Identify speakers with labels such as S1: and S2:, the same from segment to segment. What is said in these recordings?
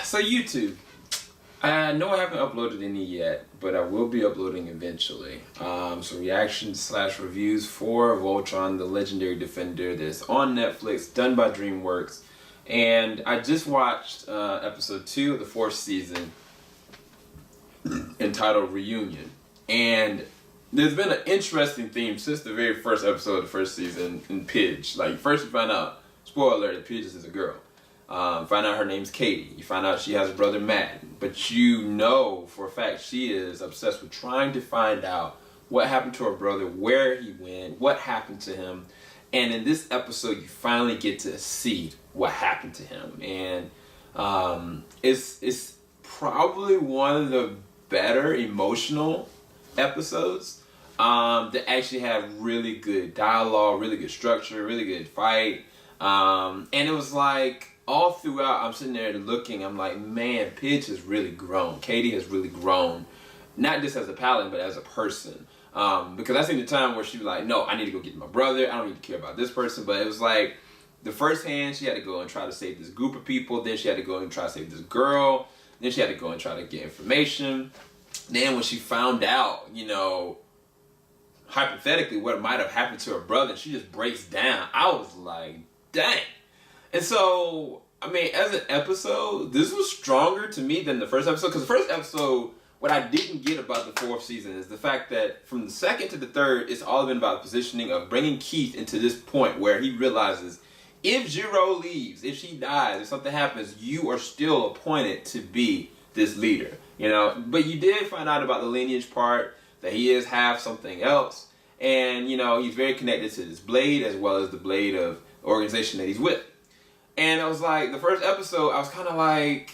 S1: So YouTube. I know I haven't uploaded any yet, but I will be uploading eventually. So reactions / reviews for Voltron, the legendary defender that's on Netflix, done by DreamWorks. And I just watched episode 2 of the 4th season entitled Reunion. And there's been an interesting theme since the very first episode of the 1st season in Pidge. Like, first you find out, spoiler alert, that Pidge is a girl. Find out her name's Katie. You find out she has a brother Matt. But you know for a fact she is obsessed with trying to find out what happened to her brother, where he went, what happened to him. And in this episode, you finally get to see what happened to him. And it's probably one of the better emotional episodes that actually have really good dialogue, really good structure, really good fight. And it was like, all throughout, I'm sitting there looking, I'm like, man, Pidge has really grown. Katie has really grown. Not just as a paladin, but as a person. Because I seen the time where she was like, no, I need to go get my brother. I don't need to care about this person. But it was like, the first hand, she had to go and try to save this group of people. Then she had to go and try to save this girl. Then she had to go and try to get information. Then when she found out, you know, hypothetically, what might have happened to her brother, she just breaks down. I was like, dang. And so, I mean, as an episode, this was stronger to me than the first episode. Because the first episode, what I didn't get about the 4th season is the fact that from the 2nd to the 3rd, it's all been about the positioning of bringing Keith into this point where he realizes if Jiro leaves, if she dies, if something happens, you are still appointed to be this leader. You know, but you did find out about the lineage part, that he is half something else. And, you know, he's very connected to this blade as well as the blade of the organization that he's with. And I was like, the first episode, I was kind of like,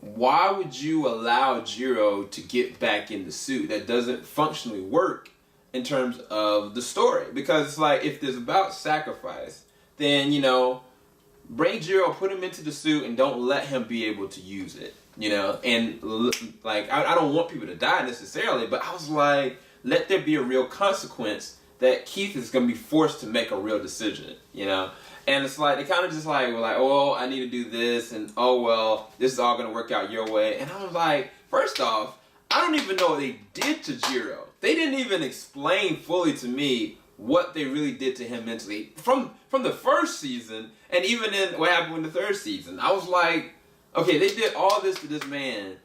S1: why would you allow Jiro to get back in the suit? That doesn't functionally work in terms of the story. Because it's like, if there's about sacrifice, then, you know, bring Jiro, put him into the suit, and don't let him be able to use it. You know, and like, I don't want people to die necessarily, but I was like, let there be a real consequence that Keith is going to be forced to make a real decision, you know? And it's like, they kind of just like, were like, oh, I need to do this, and oh, well, this is all going to work out your way. And I was like, first off, I don't even know what they did to Jiro. They didn't even explain fully to me what they really did to him mentally. From the 1st season, and even in what happened in the 3rd season, I was like, okay, they did all this to this man,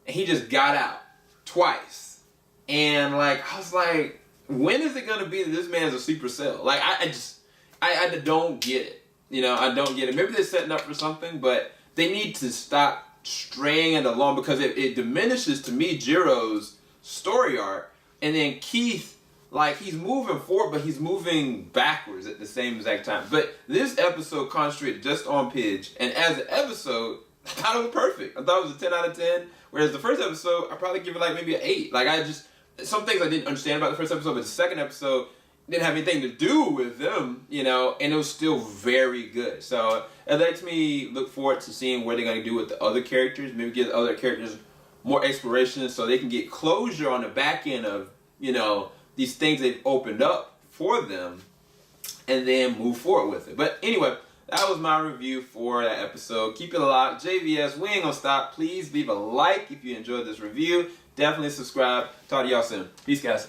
S1: and he just got out twice. And like, I was like, when is it going to be that this man's a super cell? Like, I don't get it. You know, I don't get it. Maybe they're setting up for something, but they need to stop straying it along because it diminishes, to me, Jiro's story arc. And then Keith, like, he's moving forward, but he's moving backwards at the same exact time. But this episode concentrated just on Pidge. And as an episode, I thought it was perfect. I thought it was a 10 out of 10. Whereas the first episode, I'd probably give it like maybe an 8. Like, some things I didn't understand about the first episode, but the second episode didn't have anything to do with them, you know, and it was still very good. So it lets me look forward to seeing what they're going to do with the other characters, maybe give the other characters more exploration so they can get closure on the back end of, you know, these things they've opened up for them and then move forward with it. But anyway, that was my review for that episode. Keep it locked. JVS, we ain't gonna stop. Please leave a like if you enjoyed this review. Definitely subscribe. Talk to y'all soon. Peace, guys.